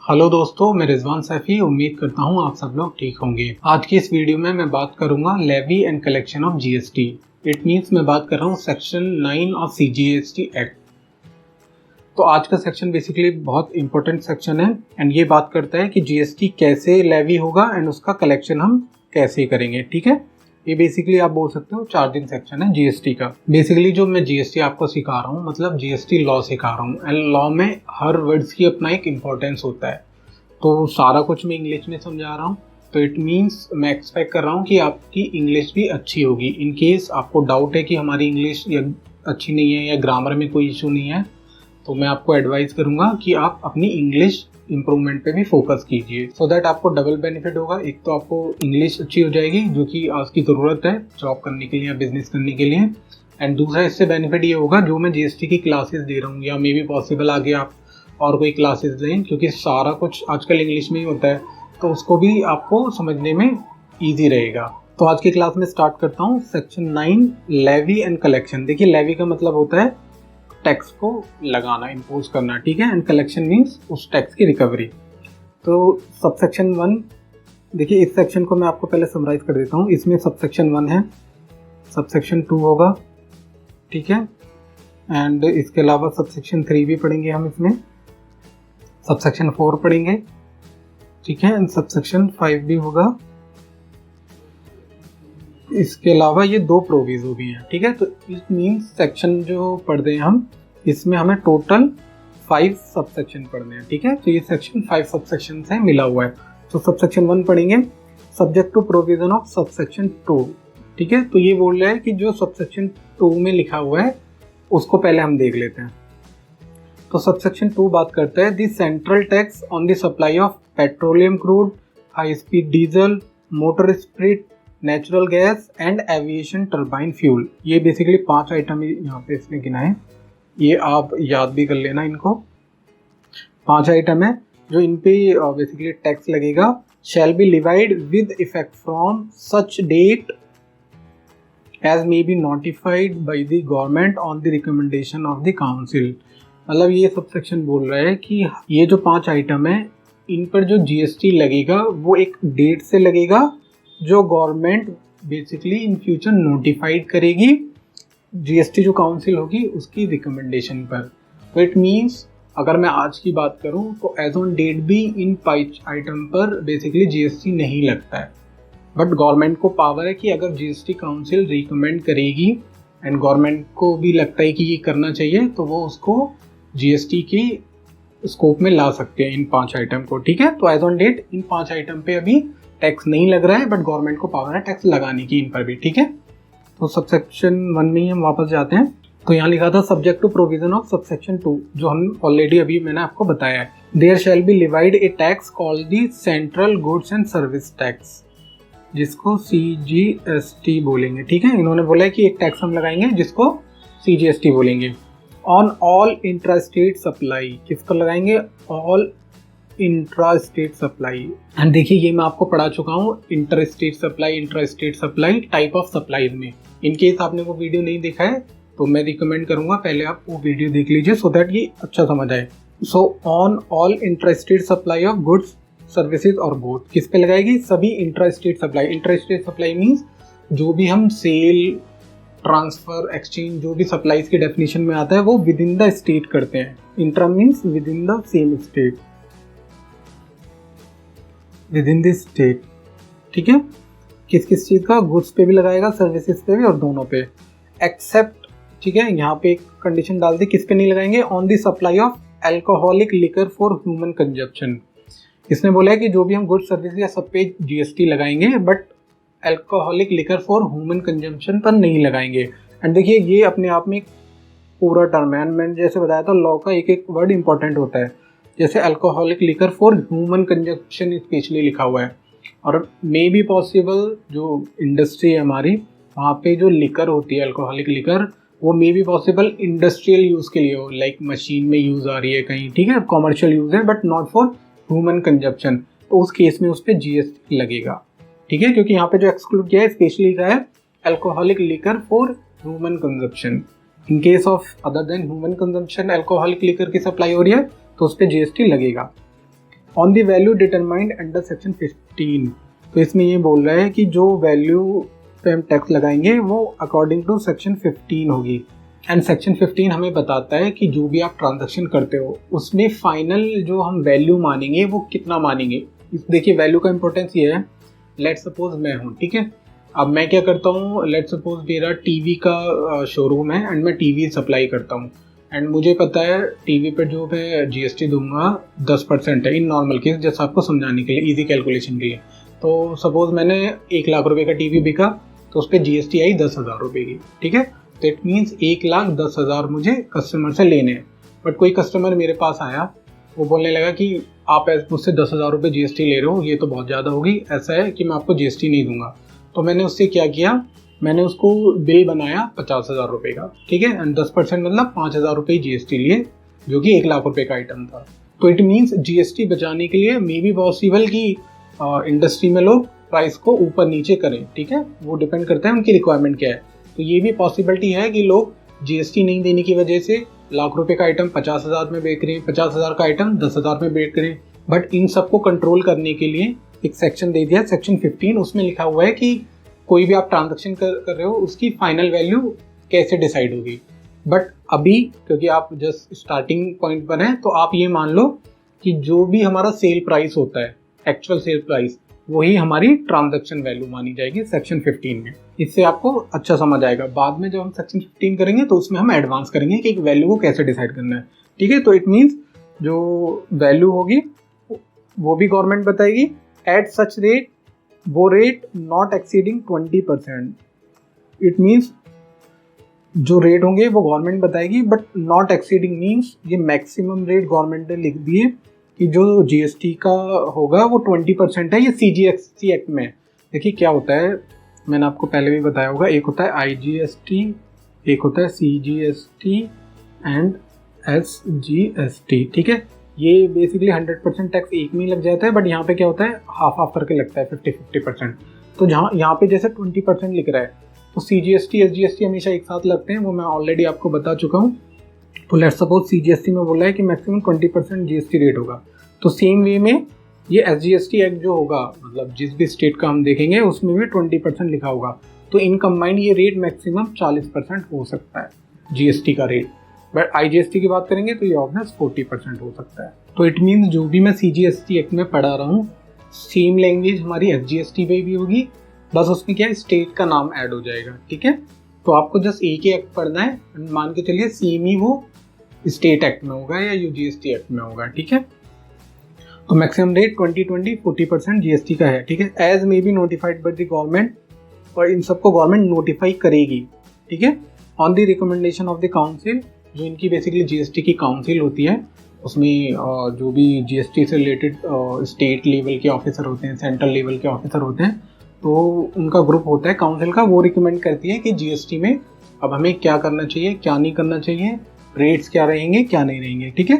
Hello दोस्तों, मैं रिजवान सैफी उम्मीद करता हूँ आप सब लोग ठीक होंगे। आज की इस वीडियो में मैं बात करूंगा levy and collection of GST. It means मैं बात कर रहा हूँ सेक्शन 9 ऑफ सीजीएसटी एक्ट। तो आज का सेक्शन बेसिकली बहुत इंपॉर्टेंट सेक्शन है एंड ये बात करता है कि जीएसटी कैसे लेवी होगा एंड उसका कलेक्शन हम कैसे करेंगे। ठीक है, ये बेसिकली आप बोल सकते हो चार्जिंग सेक्शन है जीएसटी का। बेसिकली जो मैं जीएसटी आपको सिखा रहा हूँ मतलब जीएसटी लॉ सिखा रहा हूँ एंड लॉ में हर वर्ड्स की अपना एक इम्पोर्टेंस होता है। तो सारा कुछ मैं इंग्लिश में समझा रहा हूँ, तो इट मीन्स मैं एक्सपेक्ट कर रहा हूँ कि आपकी इंग्लिश भी अच्छी होगी। इन केस आपको डाउट है कि हमारी इंग्लिश या अच्छी नहीं है या ग्रामर में कोई इशू नहीं है, तो मैं आपको एडवाइस करूँगा कि आप अपनी इंग्लिश इम्प्रूवमेंट पे भी फोकस कीजिए सो दैट आपको डबल बेनिफिट होगा। एक तो आपको इंग्लिश अच्छी हो जाएगी जो कि आज की ज़रूरत है जॉब करने के लिए या बिजनेस करने के लिए, एंड दूसरा इससे बेनिफिट ये होगा जो मैं जीएसटी की क्लासेस दे रहा हूँ या मे बी पॉसिबल आगे आप और कोई क्लासेस लें, क्योंकि सारा कुछ आजकल इंग्लिश में ही होता है तो उसको भी आपको समझने में ईजी रहेगा। तो आज की क्लास में स्टार्ट करता हूँ सेक्शन 9 लेवी एंड कलेक्शन। देखिए, लेवी का मतलब होता है टैक्स को लगाना, इम्पोज करना, ठीक है, एंड कलेक्शन मीन्स उस टैक्स की रिकवरी। तो सबसेक्शन 1, देखिए इस सेक्शन को मैं आपको पहले समराइज कर देता हूँ। इसमें सबसेक्शन 1 है, सबसेक्शन 2 होगा, ठीक है, एंड इसके अलावा सबसेक्शन 3 भी पढ़ेंगे हम इसमें, सबसेक्शन 4 पढ़ेंगे, ठीक है, एंड सबसेक्शन 5 भी होगा। इसके अलावा ये 2 प्रोविजो भी हैं, ठीक है। तो इट मीन्स सेक्शन जो पढ़ते हैं हम, इसमें हमें टोटल 5 सबसेक्शन पढ़ने हैं, ठीक है। तो ये सेक्शन 5 सबसेक्शन से मिला हुआ है। तो सबसेक्शन 1 पढ़ेंगे, subject to provision of subsection 2, ठीक है। तो ये बोल रहा है कि जो सबसेक्शन 2 में लिखा हुआ है उसको पहले हम देख लेते हैं। तो सबसेक्शन 2 बात करता है the central tax on the supply of petroleum crude, high speed diesel, motor spirit, natural gas and aviation turbine fuel. ये बेसिकली 5 आइटम यहाँ पे इसने गिनाए, ये आप याद भी कर लेना इनको। 5 आइटम है जो इन पे बेसिकली टैक्स लगेगा। Shall be levied with effect from such date as may be notified by the government on the recommendation of the council. मतलब ये सब सेक्शन बोल रहा है कि ये जो 5 आइटम है इन पर जो जीएसटी लगेगा वो एक डेट से लगेगा जो government basically in future notified करेगी, जीएसटी जो काउंसिल होगी उसकी रिकमेंडेशन पर। तो इट मीन्स अगर मैं आज की बात करूं तो एज ऑन डेट भी इन 5 आइटम पर बेसिकली जीएसटी नहीं लगता है, बट गवर्नमेंट को पावर है कि अगर जीएसटी काउंसिल रिकमेंड करेगी एंड गवर्नमेंट को भी लगता है कि ये करना चाहिए तो वो उसको जीएसटी की स्कोप में ला सकते हैं इन 5 आइटम को, ठीक है। तो as on date in 5 item पे अभी टैक्स नहीं लग रहा है, बट गवर्नमेंट को पावर है टैक्स लगाने की इन पर भी, ठीक है। तो सबसेक्शन 1 में ही हम वापस जाते हैं। तो यहाँ लिखा था subject to provision of subsection 2, जो हम ऑलरेडी अभी मैंने आपको बताया है। There shall be levied a tax called the central goods and service tax, जिसको सीजीएसटी बोलेंगे, ठीक है। इन्होंने बोला है कि एक टैक्स हम लगाएंगे जिसको सीजीएसटी बोलेंगे। On all intra state supply, किसको लगाएंगे? All intra state supply. And देखिए ये मैं आपको पढ़ा चुका हूँ, inter state supply type of supplies में। इन केस आपने वो वीडियो नहीं देखा है तो मैं रिकमेंड करूंगा पहले आप वो वीडियो देख लीजिए सो दैट ये अच्छा समझ आए। So on all inter state supply of goods services और बोथ किस पे लगाएगी? सभी intra state supply. Intra state supply means जो भी हम सेल, ट्रांसफर, एक्सचेंज, जो भी सप्लाईज की डेफिनेशन में आता है वो विद इन द स्टेट करते हैं। Intra means with in the same state, with in this state, ठीक है। किस किस चीज़ का? गुड्स पे भी लगाएगा, सर्विसेज पे भी, और दोनों पे एक्सेप्ट, ठीक है। यहाँ पे एक कंडीशन डाल दी, किस पे नहीं लगाएंगे? On the supply of alcoholic liquor for human consumption. इसने बोला है कि जो भी हम गुड्स सर्विस या सब पे जीएसटी लगाएंगे but alcoholic liquor for human consumption पर नहीं लगाएंगे। एंड देखिए ये अपने आप में एक पूरा टर्म है, मैंने जैसे बताया था लॉ का एक एक वर्ड इंपॉर्टेंट होता है। जैसे alcoholic liquor for human consumption specially लिखा हुआ है, और मे बी पॉसिबल जो इंडस्ट्री है हमारी वहाँ पे जो लिकर होती है अल्कोहलिक लिकर वो may be possible industrial use के लिए हो, लाइक मशीन में यूज़ आ रही है कहीं, ठीक है, कॉमर्शियल यूज़ है but not for human consumption. तो उस केस में उस पर जीएसटी लगेगा, ठीक है, क्योंकि यहाँ पे जो एक्सक्लूड किया है स्पेशली लिखा है alcoholic liquor for human consumption. In case of other than human consumption alcoholic liquor की सप्लाई हो रही है तो उस पर जीएसटी लगेगा। On the value determined under section 15। तो इसमें ये बोल रहा है कि जो वैल्यू पे हम टैक्स लगाएंगे वो अकॉर्डिंग टू सेक्शन 15 होगी। एंड सेक्शन 15 हमें बताता है कि जो भी आप ट्रांजैक्शन करते हो उसमें फाइनल जो हम वैल्यू मानेंगे वो कितना मानेंगे। देखिए वैल्यू का इंपॉर्टेंस ये है, लेट सपोज मैं हूँ, ठीक है, अब मैं क्या करता हूँ, लेट सपोज मेरा टीवी का शोरूम है एंड मैं टीवी सप्लाई करता हूँ एंड मुझे पता है टीवी पर जो मैं जीएसटी दूंगा 10% है इन नॉर्मल केस, जैसे आपको समझाने के लिए इजी कैलकुलेशन के लिए। तो सपोज मैंने 1 लाख रुपए का टीवी बिका तो उस पर जीएसटी आई 10,000 रुपये की, ठीक है। तो इट मीन्स 1,10,000 मुझे कस्टमर से लेने हैं। बट कोई कस्टमर मेरे पास आया, वो बोलने लगा कि आप मुझसे 10,000 रुपये जीएसटी ले रहे हो, ये तो बहुत ज़्यादा होगी, ऐसा है कि मैं आपको जीएसटी नहीं दूंगा। तो मैंने उससे क्या किया, मैंने उसको बिल बनाया 50,000 रुपये का, ठीक है, एंड 10% मतलब 5,000 रुपये जीएसटी लिए, जो कि 1 लाख रुपये का आइटम था। तो इट मीन्स जीएसटी बचाने के लिए मे बी पॉसिबल कि इंडस्ट्री में लोग प्राइस को ऊपर नीचे करें, ठीक है, वो डिपेंड करता है उनकी रिक्वायरमेंट क्या है। तो ये भी पॉसिबिलिटी है कि लोग जीएसटी नहीं देने की वजह से 1 लाख रुपये का आइटम 50,000 में बेच रहे हैं, 50,000 का आइटम 10,000 में बेच रहे हैं। बट इन सबको कंट्रोल करने के लिए एक सेक्शन दे दिया, सेक्शन 15, उसमें लिखा हुआ है कि कोई भी आप ट्रांजैक्शन कर रहे हो उसकी फाइनल वैल्यू कैसे डिसाइड होगी। बट अभी क्योंकि आप जस्ट स्टार्टिंग पॉइंट पर हैं, तो आप ये मान लो कि जो भी हमारा सेल प्राइस होता है, एक्चुअल सेल प्राइस, वही हमारी ट्रांजैक्शन वैल्यू मानी जाएगी सेक्शन 15 में। इससे आपको अच्छा समझ आएगा। बाद में जब हम सेक्शन 15 करेंगे तो उसमें हम एडवांस करेंगे कि एक वैल्यू को कैसे डिसाइड करना है, ठीक है। तो इट मीन्स जो वैल्यू होगी वो भी गवर्नमेंट बताएगी एट सच रेट, वो rate not exceeding 20%। It means जो रेट होंगे वो गवर्नमेंट बताएगी, बट नॉट एक्सीडिंग मीन्स ये मैक्सिमम रेट गवर्नमेंट ने लिख दिए कि जो जीएसटी का होगा वो 20% है। ये सीजीएसटी एक्ट में। देखिए क्या होता है, मैंने आपको पहले भी बताया होगा, एक होता है आईजीएसटी, एक होता है सीजीएसटी एंड एसजीएसटी, ठीक है। ये बेसिकली 100% टैक्स एक में ही लग जाता है, बट यहाँ पे क्या होता है, हाफ हाफ करके लगता है, 50-50%। तो जहाँ यहाँ पे जैसे 20% लिख रहा है, तो सीजीएसटी एसजीएसटी हमेशा एक साथ लगते हैं, वो मैं ऑलरेडी आपको बता चुका हूँ। तो लेट्स सपोज सीजीएसटी में बोला है कि मैक्सिमम 20% जीएसटी रेट होगा, तो सेम वे में ये एसजीएसटी एक्ट जो होगा, मतलब जिस भी स्टेट का हम देखेंगे उसमें भी 20% लिखा होगा। तो इन कंबाइंड ये रेट मैक्सिमम 40% हो सकता है जीएसटी का रेट। बट आईजीएसटी की बात करेंगे तो ये ऑब्वियस 40% हो सकता है। तो इट मीन्स जो भी मैं सीजीएसटी एक्ट में पढ़ा रहा हूँ, सेम लैंग्वेज हमारी एसजीएसटी पे भी होगी, बस उसमें क्या है, स्टेट का नाम ऐड हो जाएगा, ठीक है। तो आपको जस्ट एक ही एक्ट पढ़ना है, मान के चलिए सेम ही वो स्टेट एक्ट में होगा या यूजीएसटी एक्ट में होगा, ठीक है। तो मैक्सिमम रेट 20-40% जीएसटी का है, ठीक है। As may be notified by the government, और इन सबको गवर्नमेंट नोटिफाई करेगी, ठीक है, on the recommendation of the council, जो इनकी बेसिकली जीएसटी की काउंसिल होती है। उसमें जो भी जीएसटी से रिलेटेड स्टेट लेवल के ऑफिसर होते हैं, सेंट्रल लेवल के ऑफिसर होते हैं, तो उनका ग्रुप होता है काउंसिल का, वो रिकमेंड करती है कि जीएसटी में अब हमें क्या करना चाहिए, क्या नहीं करना चाहिए, रेट्स क्या रहेंगे, क्या नहीं रहेंगे, ठीक है।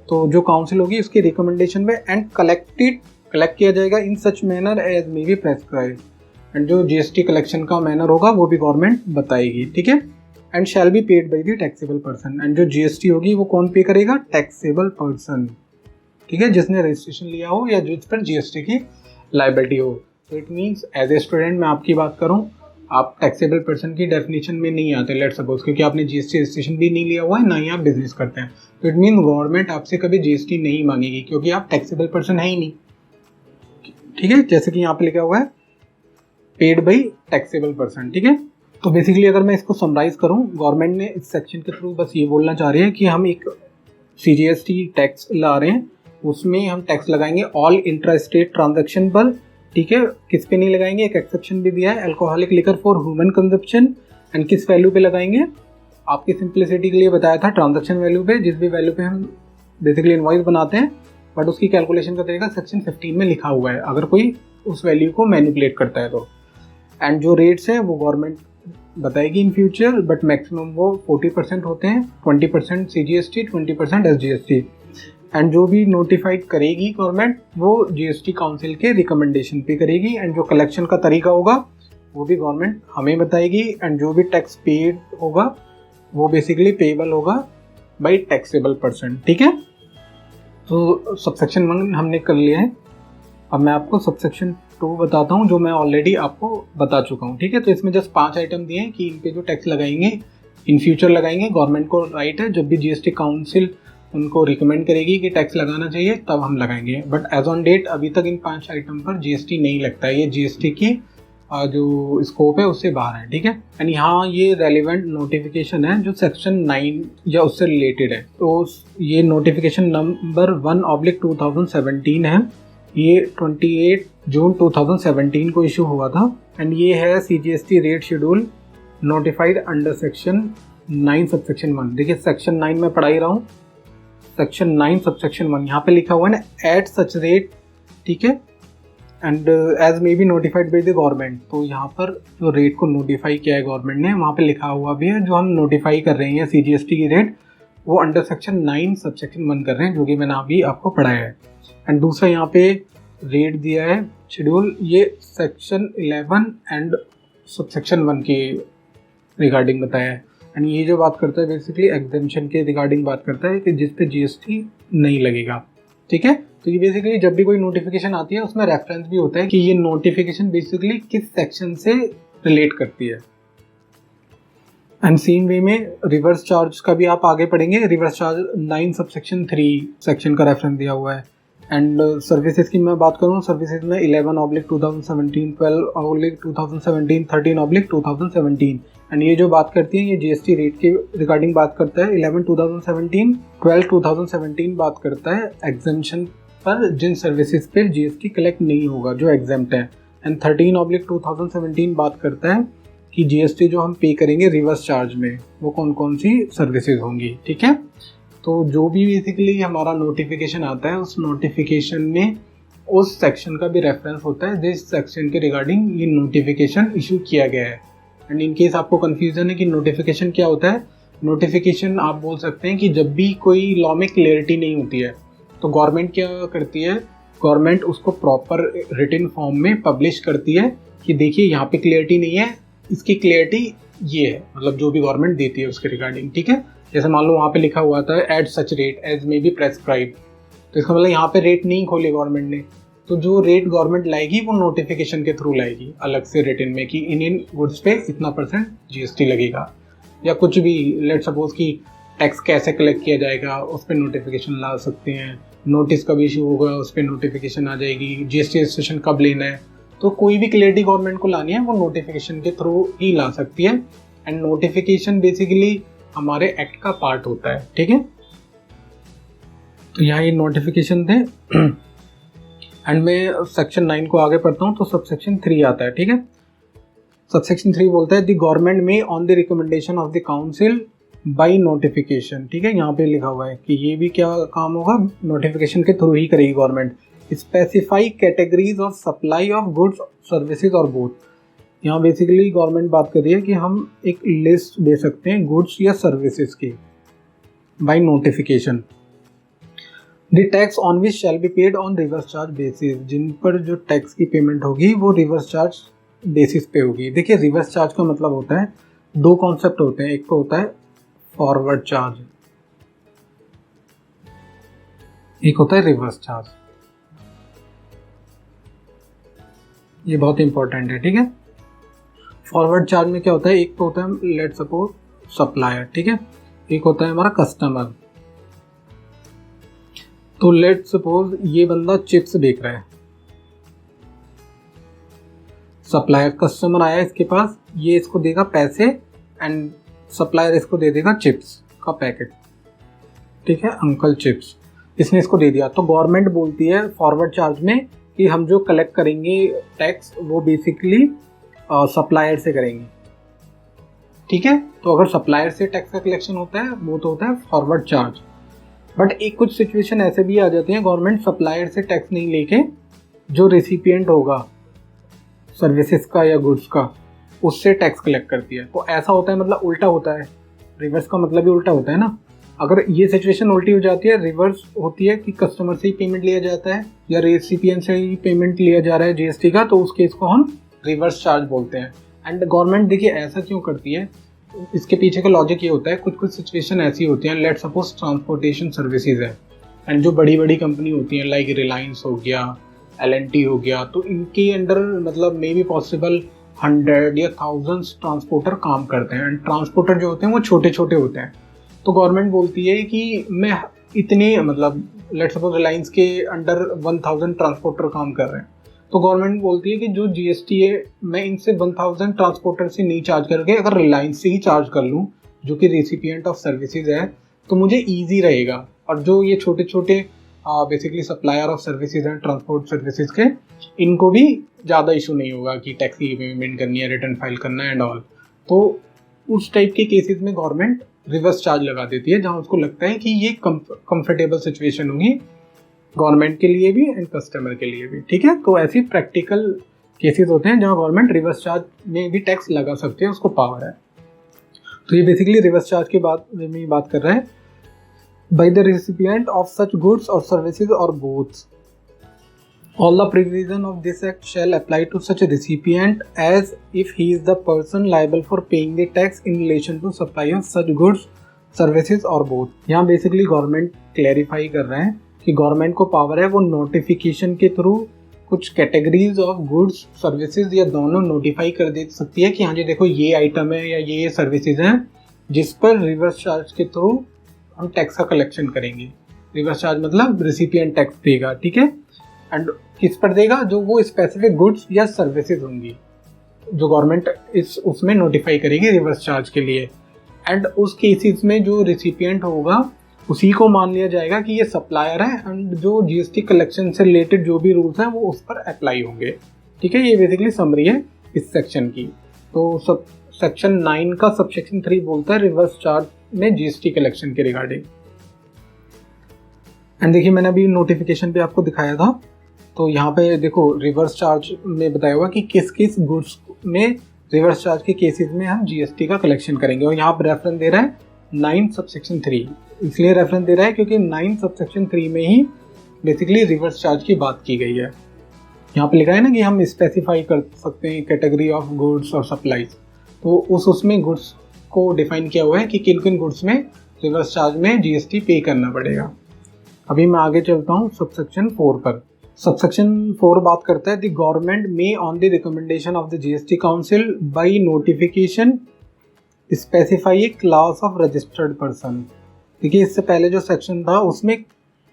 तो जो काउंसिल होगी उसकी रिकमेंडेशन में एंड कलेक्ट किया जाएगा in such manner as may be prescribe, and जो जीएसटी कलेक्शन का मैनर होगा वो भी गवर्नमेंट बताएगी, ठीक है। And shall be paid by the taxable person, and जो जीएसटी होगी वो कौन पे करेगा, टैक्सेबल पर्सन, ठीक है, जिसने रजिस्ट्रेशन लिया हो या जिस पर जीएसटी की लायबिलिटी हो। तो it means as a student मैं आपकी बात करूं, आप टैक्सेबल पर्सन की डेफिनेशन में नहीं आते, लेट सपोज, क्योंकि आपने जीएसटी रजिस्ट्रेशन भी नहीं लिया हुआ है, ना ही आप बिजनेस करते हैं। तो इट मीन गवर्नमेंट आपसे कभी जीएसटी नहीं मांगेगी, क्योंकि आप टैक्सेबल पर्सन है ही नहीं, ठीक है। जैसे कि यहाँ पे लिखा हुआ है पेड बाई टैक्सेबल पर्सन, ठीक है। तो बेसिकली अगर मैं इसको समराइज करूं, गवर्नमेंट ने इस सेक्शन के थ्रू बस ये बोलना चाह रही है कि हम एक सीजीएसटी टैक्स ला रहे हैं, उसमें हम टैक्स लगाएंगे ऑल इंट्रा स्टेट ट्रांजेक्शन पर, ठीक है। किस पे नहीं लगाएंगे, एक एक्सेप्शन भी दिया है, alcoholic liquor for human consumption, and किस वैल्यू पे लगाएंगे, आपकी सिंप्लिसिटी के लिए बताया था ट्रांजैक्शन वैल्यू पे, जिस भी वैल्यू पे हम बेसिकली इनवॉइस बनाते हैं, बट उसकी कैलकुलेशन का तरीका सेक्शन 15 में लिखा हुआ है, अगर कोई उस वैल्यू को मैनिपुलेट करता है तो। एंड जो रेट्स हैं वो गवर्नमेंट बताएगी इन फ्यूचर, बट मैक्सिमम वो 40% होते हैं, 20% सीजीएसटी, 20% एसजीएसटी। एंड जो भी नोटिफाइड करेगी गवर्नमेंट वो जीएसटी काउंसिल के रिकमेंडेशन पे करेगी, एंड जो कलेक्शन का तरीका होगा वो भी गवर्नमेंट हमें बताएगी, एंड जो भी टैक्स पेड होगा वो बेसिकली पेएबल होगा बाय टैक्सेबल पर्सन, ठीक है। तो सबसेक्शन 1 हमने कर लिया है। अब मैं आपको सबसेक्शन 2 बताता हूँ, जो मैं ऑलरेडी आपको बता चुका हूँ, ठीक है। तो इसमें जस्ट 5 आइटम दिए हैं कि इन पे जो टैक्स लगाएंगे इन फ्यूचर लगाएंगे, गवर्नमेंट को राइट है, जब भी जीएसटी काउंसिल उनको रिकमेंड करेगी कि टैक्स लगाना चाहिए तब हम लगाएंगे। बट एज ऑन डेट अभी तक इन 5 आइटम पर जीएसटी नहीं लगता है, ये जीएसटी की जो स्कोप है उससे बाहर है, ठीक है। एंड यहाँ ये रेलिवेंट नोटिफिकेशन है जो सेक्शन 9 या उससे रिलेटेड है। तो ये नोटिफिकेशन नंबर 1/2017 है, ये 28 जून 2017 को इशू हुआ था। एंड ये है CGST rate schedule notified under section 9 subsection 1। देखिए सेक्शन 9 में पढ़ा ही रहा हूँ, सेक्शन 9 सबसेक्शन 1 यहाँ पे लिखा हुआ है ना, एट सच रेट, ठीक है, and as may be notified by the government. तो यहाँ पर जो रेट को नोटिफाई किया है गवर्नमेंट ने, वहाँ पे लिखा हुआ भी है जो हम नोटिफाई कर रहे हैं सीजीएसटी की रेट, वो अंडर सेक्शन 9 सबसेक्शन 1 कर रहे हैं, जो कि मैंने अभी आपको पढ़ाया है। एंड दूसरा यहाँ पे रेट दिया है शेड्यूल, ये सेक्शन 11 एंड सबसेक्शन 1 के रिगार्डिंग बताया है। एंड ये जो बात करता है बेसिकली एग्जेम्पशन के रिगार्डिंग बात करता है कि जिस पे जीएसटी नहीं लगेगा, ठीक है। तो ये बेसिकली जब भी कोई नोटिफिकेशन आती है उसमें रेफरेंस भी होता है कि ये नोटिफिकेशन बेसिकली किस सेक्शन से रिलेट करती है। एंड सेम वे में रिवर्स चार्ज का भी आप आगे पढ़ेंगे, रिवर्स चार्ज 9 सबसेक्शन 3 सेक्शन का रेफरेंस दिया हुआ है। एंड सर्विसेज की मैं बात करूँ, सर्विसेज में 11/2017, 12/2017, 13/2017। एंड ये जो बात करती है ये जीएसटी रेट के रिगार्डिंग बात करता है। 11/2017, 12/2017 बात करता है एग्जेम्पशन पर, जिन सर्विसेज पे जीएसटी कलेक्ट नहीं होगा, जो एग्जेम्प्ट है। एंड 13/2017 बात करता है कि जीएसटी जो हम पे करेंगे रिवर्स चार्ज में, वो कौन कौन सी सर्विसेज होंगी, ठीक है। तो जो भी बेसिकली हमारा नोटिफिकेशन आता है उस नोटिफिकेशन में उस सेक्शन का भी रेफरेंस होता है जिस सेक्शन के रिगार्डिंग ये नोटिफिकेशन इशू किया गया है। एंड इन केस आपको कंफ्यूजन है कि नोटिफिकेशन क्या होता है, नोटिफिकेशन आप बोल सकते हैं कि जब भी कोई लॉ में क्लियरिटी नहीं होती है तो गवर्नमेंट क्या करती है, गवर्नमेंट उसको प्रॉपर रिटन फॉर्म में पब्लिश करती है कि देखिए यहाँ पे क्लियरिटी नहीं है, इसकी क्लियरिटी ये है, मतलब जो भी गवर्नमेंट देती है उसके रिगार्डिंग, ठीक है। जैसे मान लो वहाँ पे लिखा हुआ था at such rate as may be prescribe, तो इसका मतलब यहाँ पे रेट नहीं खोली गवर्नमेंट ने, तो जो रेट गवर्नमेंट लाएगी वो नोटिफिकेशन के थ्रू लाएगी अलग से रिटन में कि इन गुड्स पे इतना % जीएसटी लगेगा, या कुछ भी लेट सपोज कि टैक्स कैसे कलेक्ट किया जाएगा उस पर नोटिफिकेशन ला सकते हैं, नोटिस कब इशू होगा उस पर नोटिफिकेशन आ जाएगी, जीएसटी रजिस्ट्रेशन कब लेना है, तो कोई भी क्लियरिटी गवर्नमेंट को लानी है वो नोटिफिकेशन के थ्रू ही ला सकती है। एंड नोटिफिकेशन बेसिकली हमारे एक्ट का पार्ट होता है, ठीक है। तो यहाँ ये नोटिफिकेशन थे। एंड मैं सेक्शन 9 को आगे पढ़ता हूँ, तो सबसेक्शन 3 आता है, ठीक है। सबसेक्शन 3 बोलता है द गवर्नमेंट में on the recommendation of the council by notification, ठीक है। यहाँ पे लिखा हुआ है कि ये भी क्या काम होगा, नोटिफिकेशन के थ्रू ही करेगी government, specify categories of supply of goods services और बोथ। यहाँ बेसिकली गवर्नमेंट बात कर रही है कि हम एक लिस्ट दे सकते हैं गुड्स या सर्विसेज की by notification. The tax on which shall be paid on reverse charge basis, जिन पर जो टैक्स की पेमेंट होगी वो रिवर्स चार्ज बेसिस पे होगी। देखिए रिवर्स चार्ज का मतलब होता है, दो कॉन्सेप्ट होते हैं, एक तो होता है फॉरवर्ड चार्ज, एक होता है रिवर्स चार्ज। ये बहुत इंपॉर्टेंट है, ठीक है। फॉरवर्ड चार्ज में क्या होता है, एक तो होता है लेट सपोज सप्लायर, ठीक है, एक होता है हमारा कस्टमर। तो लेट सपोज ये बंदा चिप्स बेच रहा है, सप्लायर, कस्टमर आया इसके पास, ये इसको देगा पैसे एंड सप्लायर इसको दे देगा चिप्स का पैकेट, ठीक है, अंकल चिप्स, इसने इसको दे दिया। तो गवर्नमेंट बोलती है फॉरवर्ड चार्ज में कि हम जो कलेक्ट करेंगे टैक्स वो बेसिकली सप्लायर से करेंगे, ठीक है। तो अगर सप्लायर से टैक्स का कलेक्शन होता है वो तो होता है फॉरवर्ड चार्ज। बट एक कुछ सिचुएशन ऐसे भी आ जाती हैं, गवर्नमेंट सप्लायर से टैक्स नहीं लेके जो रेसिपिएंट होगा सर्विसेज का या गुड्स का उससे टैक्स कलेक्ट करती है। तो ऐसा होता है, मतलब उल्टा होता है, रिवर्स का मतलब भी उल्टा होता है ना। अगर ये सिचुएशन उल्टी हो जाती है, रिवर्स होती है कि कस्टमर से ही पेमेंट लिया जाता है या रेसिपिएंट से ही पेमेंट लिया जा रहा है जीएसटी का, तो उस केस को हम रिवर्स चार्ज बोलते हैं। एंड गवर्नमेंट देखिए ऐसा क्यों करती है, इसके पीछे का लॉजिक ये होता है, कुछ कुछ सिचुएशन ऐसी होती हैं, लेट सपोज ट्रांसपोर्टेशन सर्विसेज है, एंड जो बड़ी बड़ी कंपनी होती हैं लाइक रिलायंस हो गया, L&T हो गया, तो इनके अंडर मतलब मे बी पॉसिबल 100 या 1000 ट्रांसपोर्टर काम करते हैं। एंड ट्रांसपोर्टर जो होते हैं वो छोटे छोटे होते हैं। तो गवर्नमेंट बोलती है कि मैं इतने मतलब लेट्स सपोज रिलायंस के अंडर 1000 ट्रांसपोर्टर काम कर रहे हैं, तो गवर्नमेंट बोलती है कि जो GST है मैं इनसे 1000 ट्रांसपोर्टर से नहीं चार्ज करके अगर रिलायंस से ही चार्ज कर लूँ जो कि रेसिपिएंट ऑफ सर्विसेज है, तो मुझे ईजी रहेगा। और जो ये छोटे छोटे बेसिकली सप्लायर ऑफ सर्विसेज हैं ट्रांसपोर्ट सर्विसेज के, इनको भी ज़्यादा इशू नहीं होगा कि टैक्स की पेमेंट करनी है, रिटर्न फाइल करना है एंड ऑल। तो उस टाइप के केसेस में गवर्नमेंट रिवर्स चार्ज लगा देती है जहाँ उसको लगता है कि ये कंफर्टेबल सिचुएशन होगी गवर्नमेंट के लिए भी एंड कस्टमर के लिए भी। ठीक है, तो ऐसी प्रैक्टिकल केसेस होते हैं जहाँ गवर्नमेंट रिवर्स चार्ज में भी टैक्स लगा सकती है, उसको पावर है। तो ये बेसिकली रिवर्स चार्ज की बात कर रहे हैं। By the recipient of such goods और सर्विसेज और both, all the provision of this act shall apply to such a recipient as if he is the person liable for paying the tax in relation to supply of such goods, services or both। यहाँ basically government clarify कर रहे हैं कि government को power है वो notification के through कुछ कैटेगरीज ऑफ गुड्स सर्विसेज या दोनों नोटिफाई कर दे सकती है कि हाँ जी देखो ये आइटम है या ये सर्विसेज हैं जिस पर रिवर्स चार्ज के थ्रू हम टैक्स का कलेक्शन करेंगे। रिवर्स चार्ज मतलब रिसिपिएंट टैक्स देगा, ठीक है, एंड किस पर देगा, जो वो स्पेसिफिक गुड्स या सर्विसेज होंगी जो गवर्नमेंट उसमें नोटिफाई करेगी रिवर्स चार्ज के लिए। एंड उस केसेस में जो रिसिपिएंट होगा उसी को मान लिया जाएगा कि ये सप्लायर है एंड जो GST कलेक्शन से रिलेटेड जो भी रूल्स हैं वो उस पर अप्लाई होंगे। ठीक है, ये बेसिकली समरी है इस सेक्शन की। तो सेक्शन 9 का सबसेक्शन 3 बोलता है रिवर्स चार्ज में GST कलेक्शन के रिगार्डिंग। एंड देखिए मैंने अभी नोटिफिकेशन पे आपको दिखाया था, तो यहाँ पे देखो रिवर्स चार्ज में बताया हुआ कि किस किस गुड्स में रिवर्स चार्ज के केसेस में हम GST का कलेक्शन करेंगे। और यहाँ पर रेफरेंस दे रहा है 9 सबसेक्शन 3, इसलिए रेफरेंस दे रहा है क्योंकि 9 सबसेक्शन 3 में ही बेसिकली रिवर्स चार्ज की बात की गई है। यहाँ पे लिखा है ना कि हम स्पेसिफाई कर सकते हैं कैटेगरी ऑफ गुड्स और सप्लाईज, तो उसमें गुड्स को डिफाइन किया हुआ है कि किन किन गुड्स में रिवर्स चार्ज में GST पे करना पड़ेगा। अभी मैं आगे चलता हूँ सबसेक्शन 4 पर। सबसेक्शन 4 बात करता है द गवर्नमेंट में on the recommendation of the GST council by notification specify A class of registered person. देखिए इससे पहले जो सेक्शन था उसमें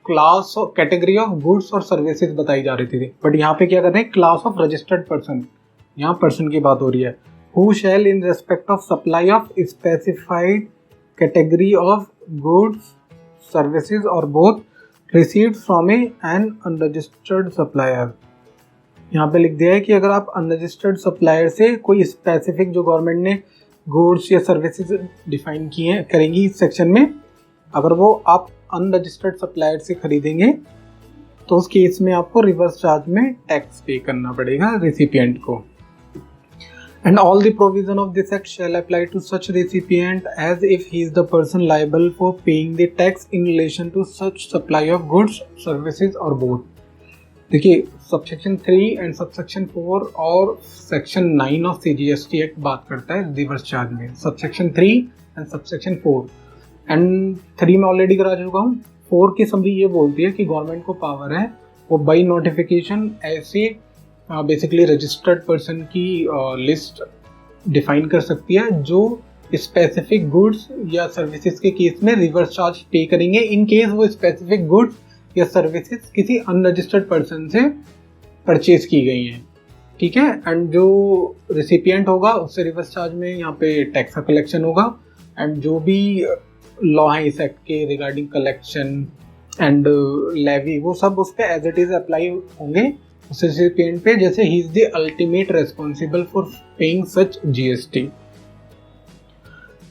क्लास और कैटेगरी ऑफ गुड्स और सर्विसेज बताई जा रही थी, बट यहाँ पे क्या कर रहे हैं, क्लास ऑफ रजिस्टर्ड पर्सन, यहाँ पर्सन की बात हो रही है। Who shall in respect of supply of specified category of goods services और both received from an unregistered supplier. यहाँ पे लिख दिया है कि अगर आप अनरजिस्टर्ड सप्लायर से कोई स्पेसिफिक जो गवर्नमेंट ने गुड्स या सर्विसेज डिफाइन किए हैं करेंगी इस सेक्शन में, अगर वो आप अनरजिस्टर्ड सप्लायर से खरीदेंगे तो उस केस में आपको रिवर्स चार्ज में टैक्स पे करना पड़ेगा रेसिपिएंट को। And all the provision of this act shall apply to such recipient as if he is the person liable for paying the tax in relation to such supply of goods, services or both। देखिए subsection 3 and subsection 4 और section 9 of CGST act बात करता है reverse charge में। Subsection 3 and subsection 4 and 3 में already करा चुका हूँ। 4 की समरी ये बोलती है कि गवर्नमेंट को पावर है वो बाई नोटिफिकेशन ऐसे बेसिकली रजिस्टर्ड पर्सन की लिस्ट डिफाइन कर सकती है जो स्पेसिफिक गुड्स या सर्विसेज के केस में रिवर्स चार्ज पे करेंगे इन केस वो स्पेसिफिक गुड्स या सर्विसेज किसी अनरजिस्टर्ड पर्सन से परचेज की गई हैं। ठीक है, एंड जो रिसिपिएंट होगा उससे रिवर्स चार्ज में यहाँ पे टैक्स का कलेक्शन होगा एंड जो भी लॉ है इस एक्ट के रिगार्डिंग कलेक्शन एंड लेवी वो सब उस पर एज इट इज अप्लाई होंगे उस रेसिपिएंट पे, जैसे ही is the ultimate responsible for paying such GST।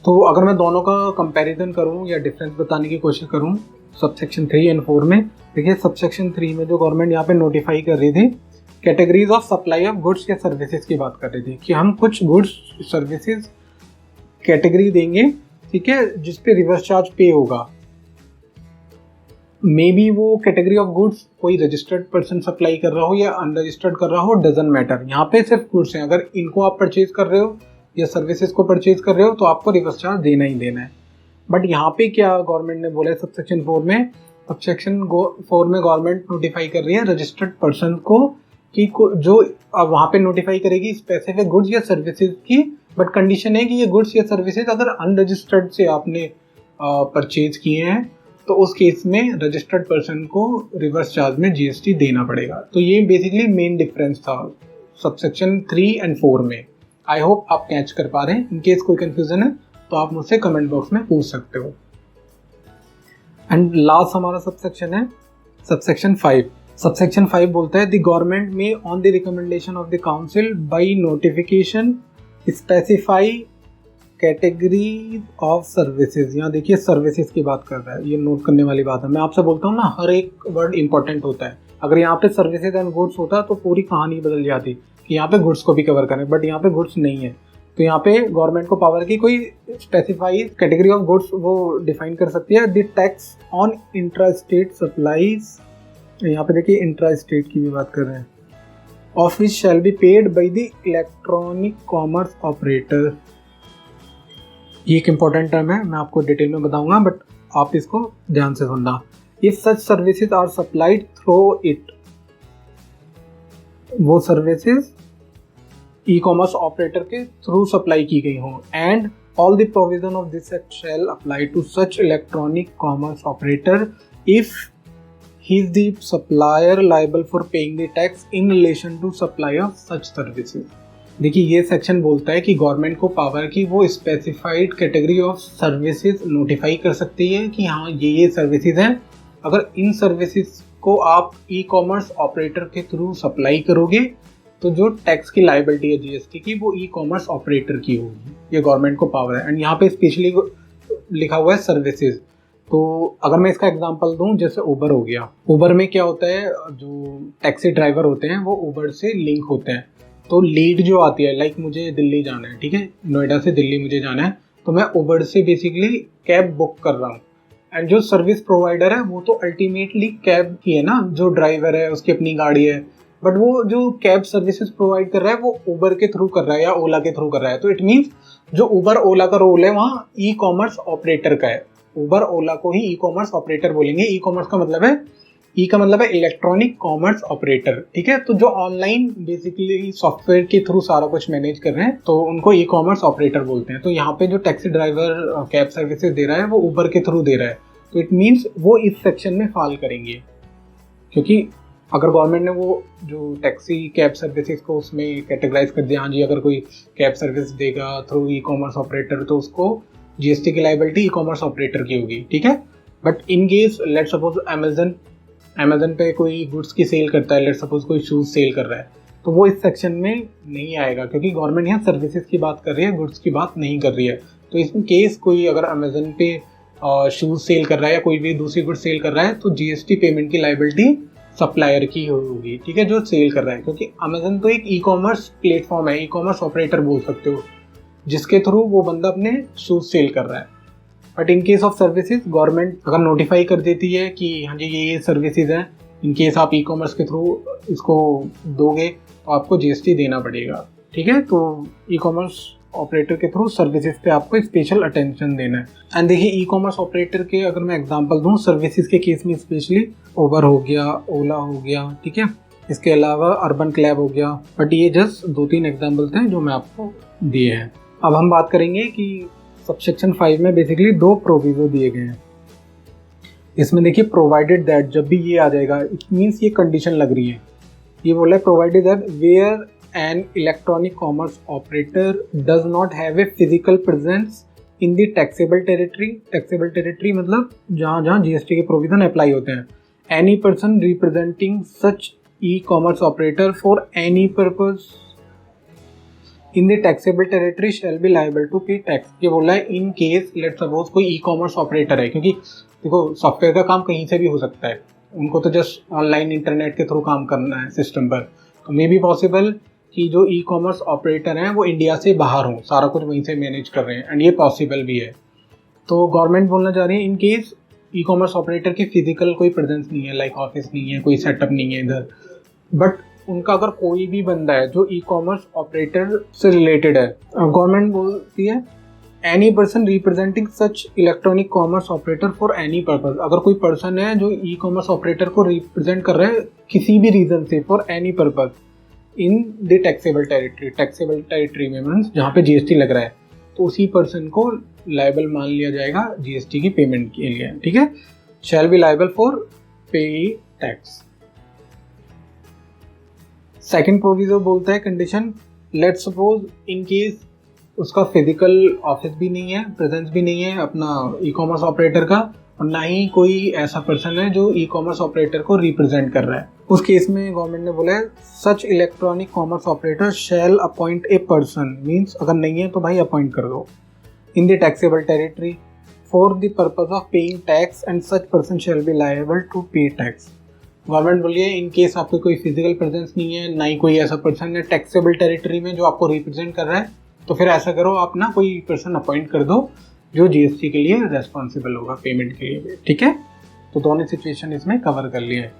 तो अगर मैं दोनों का कंपैरिजन करूं या डिफरेंस बताने की कोशिश करूं सबसेक्शन 3 एंड 4 में, देखिए सबसेक्शन 3 में जो गवर्नमेंट यहाँ पे नोटिफाई कर रही थी categories of supply of goods या सर्विसेज की बात कर रही थी कि हम कुछ गुड्स सर्विसेज कैटेगरी देंगे, ठीक है, जिसपे रिवर्स चार्ज पे होगा। मे बी वो कैटेगरी ऑफ गुड्स कोई रजिस्टर्ड पर्सन सप्लाई कर रहा हो या अनरजिस्टर्ड कर रहा हो, डजंट मैटर, यहाँ पे सिर्फ गुड्स हैं। अगर इनको आप परचेज कर रहे हो या सर्विसेज को परचेज कर रहे हो तो आपको रिवर्स चार्ज देना ही देना है। बट यहाँ पे क्या गवर्नमेंट ने बोला है सबसेक्शन 4 में सबसेक्शन 4 में गवर्नमेंट नोटिफाई कर रही है रजिस्टर्ड पर्सन को कि जो अब वहाँ पे नोटिफाई करेगी स्पेसिफिक गुड्स या सर्विसेज की, बट कंडीशन है कि ये गुड्स या सर्विसेज अगर अनरजिस्टर्ड से आपने परचेज किए हैं तो उस केस में रजिस्टर्ड पर्सन को रिवर्स चार्ज में जीएसटी देना पड़ेगा। तो ये बेसिकली मेन डिफरेंस था सबसेक्शन 3 एंड 4 में। आई होप आप कैच कर पा रहे हैं। इन केस कोई कंफ्यूजन है तो आप मुझसे कमेंट बॉक्स में पूछ सकते हो। एंड लास्ट हमारा सबसेक्शन है सबसेक्शन 5। सबसेक्शन 5 बोलता है द गवर्नमेंट में on the recommendation of the council by notification specify category of services. यहाँ देखिए सर्विसेज की बात कर रहा है, ये नोट करने वाली बात है। मैं आपसे बोलता हूँ ना, हर एक वर्ड इंपॉर्टेंट होता है। अगर यहाँ पे सर्विसेज एंड गुड्स होता तो पूरी कहानी बदल जाती कि यहाँ पे गुड्स को भी कवर करें, बट यहाँ पे गुड्स नहीं है। तो यहाँ पे गवर्नमेंट को पावर की कोई स्पेसिफाइड कैटेगरी ऑफ गुड्स वो डिफाइन कर सकती है। The tax on intra state supplies, यहाँ पे देखिए इंट्रा स्टेट की भी बात कर रहे हैं, of which shall be paid by the electronic commerce operator. ये एक इम्पॉर्टेंट टर्म है, मैं आपको डिटेल में बताऊंगा, बट आप इसको ध्यान से सुनना। If such services are supplied through it, वो सर्विसेज ई कॉमर्स ऑपरेटर के थ्रू सप्लाई की गई हों, and all the provision of this act shall apply to such electronic commerce operator if he is the supplier liable for paying the tax in relation to supply of such services. देखिए ये section बोलता है कि government को power की वो specified category of services notify कर सकती है कि हाँ ये सर्विसेज हैं। अगर इन सर्विसेज को आप ई कॉमर्स ऑपरेटर के थ्रू सप्लाई करोगे तो जो टैक्स की लायबिलिटी है जीएसटी की वो ई कॉमर्स ऑपरेटर की होगी। ये गवर्नमेंट को पावर है। एंड यहाँ पे स्पेशली लिखा हुआ है सर्विसेज। तो अगर मैं इसका एग्जांपल दूं, जैसे उबर हो गया, उबर में क्या होता है, जो टैक्सी ड्राइवर होते हैं वो उबर से लिंक होते हैं। तो लीड जो आती है, लाइक मुझे दिल्ली जाना है, ठीक है, नोएडा से दिल्ली मुझे जाना है, तो मैं उबर से बेसिकली कैब बुक कर रहा हूँ। एंड जो सर्विस प्रोवाइडर है वो तो अल्टीमेटली कैब ही है ना, जो ड्राइवर है उसकी अपनी गाड़ी है, बट वो जो कैब सर्विसेज प्रोवाइड कर रहा है वो उबर के थ्रू कर रहा है या ओला के थ्रू कर रहा है। तो इट मीन्स जो उबर ओला का रोल है वहाँ ई कॉमर्स ऑपरेटर का है। उबर ओला को ही ई कॉमर्स ऑपरेटर बोलेंगे। ई कॉमर्स का मतलब है, ई का मतलब है इलेक्ट्रॉनिक कॉमर्स ऑपरेटर, ठीक है। तो जो ऑनलाइन बेसिकली सॉफ्टवेयर के थ्रू सारा कुछ मैनेज कर रहे हैं तो उनको ई कॉमर्स ऑपरेटर बोलते हैं। तो यहाँ पे जो टैक्सी ड्राइवर कैब सर्विसेज दे रहा है वो उबर के थ्रू दे रहा है। तो इट मीन्स वो इस सेक्शन में फॉल करेंगे, क्योंकि अगर गवर्नमेंट ने वो जो टैक्सी कैब सर्विसेज को उसमें कैटेगराइज कर दिया, हाँ जी अगर कोई कैब सर्विस देगा थ्रू ई कॉमर्स ऑपरेटर तो उसको जीएसटी की लायबिलिटी ई कॉमर्स ऑपरेटर की होगी, ठीक है। But in case let's suppose Amazon पे कोई गुड्स की सेल करता है, लेट्स सपोज कोई शूज़ सेल कर रहा है, तो वो इस सेक्शन में नहीं आएगा, क्योंकि गवर्नमेंट यहाँ सर्विसेज की बात कर रही है, गुड्स की बात नहीं कर रही है। तो इस केस कोई अगर अमेजन पे शूज़ सेल कर रहा है या कोई भी दूसरी गुड्स सेल कर रहा है तो जीएसटी पेमेंट की लायबिलिटी सप्लायर की होगी, ठीक है, जो सेल कर रहा है। क्योंकि अमेजन तो एक ई कॉमर्स प्लेटफॉर्म है, ई कॉमर्स ऑपरेटर बोल सकते हो, जिसके थ्रू वो बंदा अपने शूज़ सेल कर रहा है। But in case of services government अगर नोटिफाई कर देती है कि हाँ जी ये सर्विसेज हैं, इन केस आप ई कॉमर्स के थ्रू इसको दोगे तो आपको जीएसटी देना पड़ेगा, ठीक है। तो ई कॉमर्स ऑपरेटर के थ्रू सर्विसेज पे आपको स्पेशल अटेंशन देना है। एंड देखिए ई कॉमर्स ऑपरेटर के अगर मैं एग्जांपल दूं सर्विसेज के केस में, स्पेशली उबर हो गया, ओला हो गया, ठीक है, इसके अलावा अर्बन क्लैब हो गया। बट ये जस्ट 2-3 एग्जाम्पल्स हैं जो मैं आपको दिए हैं। अब हम बात करेंगे कि सबसेक्शन 5 में बेसिकली 2 प्रोविजो दिए गए हैं। इसमें देखिए प्रोवाइडेड दैट, जब भी ये आ जाएगा इट मीन्स ये कंडीशन लग रही है। ये बोला है provided that where an electronic commerce operator does not have a physical presence in the taxable territory. Taxable territory मतलब जहाँ जहाँ जीएसटी के प्रोविजन अप्लाई होते हैं। Any person representing such e commerce operator for any purpose in the taxable territory shall be liable to pay tax. ये बोला है in case let suppose कोई ई कॉमर्स ऑपरेटर है, क्योंकि देखो सॉफ्टवेयर का काम कहीं से भी हो सकता है, उनको तो जस्ट ऑनलाइन इंटरनेट के थ्रू काम करना है सिस्टम पर। तो मे बी पॉसिबल कि जो ई कॉमर्स ऑपरेटर हैं वो इंडिया से बाहर हों, सारा कुछ वहीं से मैनेज कर रहे हैं, एंड ये पॉसिबल भी है। तो गवर्नमेंट बोलना चाह रही है in case E commerce operator की फिजिकल कोई प्रेजेंस नहीं है, लाइक ऑफिस नहीं है, कोई सेटअप नहीं है इधर, बट उनका अगर कोई भी बंदा है जो ई कॉमर्स ऑपरेटर से रिलेटेड है, गवर्नमेंट बोलती है any person representing such electronic commerce operator for any purpose. अगर कोई पर्सन है जो ई कॉमर्स ऑपरेटर को रिप्रेजेंट कर रहा है किसी भी रीजन से for any purpose in the taxable territory में, मीन्स जहाँ पे जीएसटी लग रहा है, तो उसी पर्सन को लायबल मान लिया जाएगा जीएसटी की पेमेंट के लिए। ठीक है, शैल बी लायबल फॉर पे टैक्स। सेकेंड प्रोविजो बोलता है condition, let's suppose in case उसका फिजिकल ऑफिस भी नहीं है, प्रेजेंस भी नहीं है अपना ई कॉमर्स ऑपरेटर का, और ना ही कोई ऐसा पर्सन है जो ई कॉमर्स ऑपरेटर को रिप्रेजेंट कर रहा है। उस केस में गवर्नमेंट ने बोला है such electronic commerce operator shall appoint a person, means अगर नहीं है तो भाई अपॉइंट कर दो, in the taxable territory for the purpose of paying tax and such person shall be liable to pay tax. Government बोलिए इन केस आपको कोई फिजिकल प्रेजेंस नहीं है, ना ही कोई ऐसा पर्सन है टैक्सेबल टेरिटरी में जो आपको रिप्रेजेंट कर रहा है, तो फिर ऐसा करो आप ना कोई पर्सन अपॉइंट कर दो जो जीएसटी के लिए रेस्पॉन्सिबल होगा पेमेंट के लिए। ठीक है, तो दोनों सिचुएशन इसमें कवर कर लिए हैं।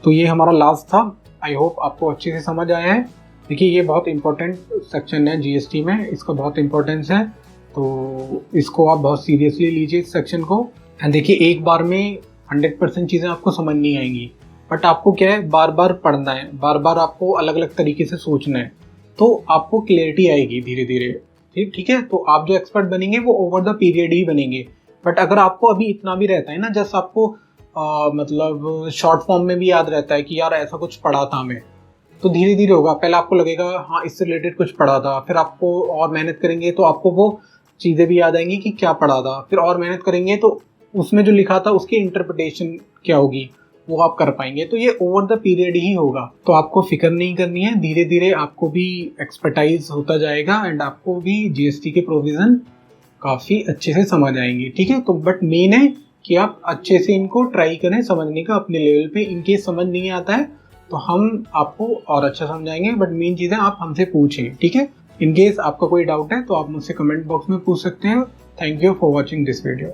तो ये हमारा लास्ट था। आई होप आपको अच्छे से समझ आया है। देखिए ये बहुत इंपॉर्टेंट सेक्शन है जीएसटी में, इसका बहुत इंपॉर्टेंस है, तो इसको आप बहुत सीरियसली लीजिए इस सेक्शन को। एंड देखिए एक बार में 100% चीज़ें आपको समझ नहीं आएंगी, बट आपको क्या है बार बार पढ़ना है, बार बार आपको अलग अलग तरीके से सोचना है, तो आपको क्लियरिटी आएगी धीरे धीरे। ठीक है, तो आप जो एक्सपर्ट बनेंगे वो ओवर द पीरियड ही बनेंगे। बट अगर आपको अभी इतना भी रहता है ना, जस्ट आपको मतलब शॉर्ट फॉर्म में भी याद रहता है कि यार ऐसा कुछ पढ़ा था हमें, तो धीरे धीरे होगा। पहले आपको लगेगा हाँ इससे रिलेटेड कुछ पढ़ा था, फिर आपको और मेहनत करेंगे तो आपको वो चीज़ें भी याद आएंगी कि क्या पढ़ा था, फिर और मेहनत करेंगे तो उसमें जो लिखा था उसकी इंटरप्रिटेशन क्या होगी वो आप कर पाएंगे। तो ये ओवर द पीरियड ही होगा, तो आपको फिक्र नहीं करनी है, धीरे धीरे आपको भी एक्सपर्टाइज होता जाएगा एंड आपको भी जीएसटी के प्रोविजन काफ़ी अच्छे से समझ आएंगे। ठीक है, तो बट मेन है कि आप अच्छे से इनको ट्राई करें समझने का अपने लेवल पे। इनकेस समझ नहीं आता है तो हम आपको और अच्छा समझाएंगे, बट मेन चीज़ें आप हमसे पूछें। ठीक है, इनकेस आपका कोई डाउट है तो आप मुझसे कमेंट बॉक्स में पूछ सकते हैं। Thank you for watching this video.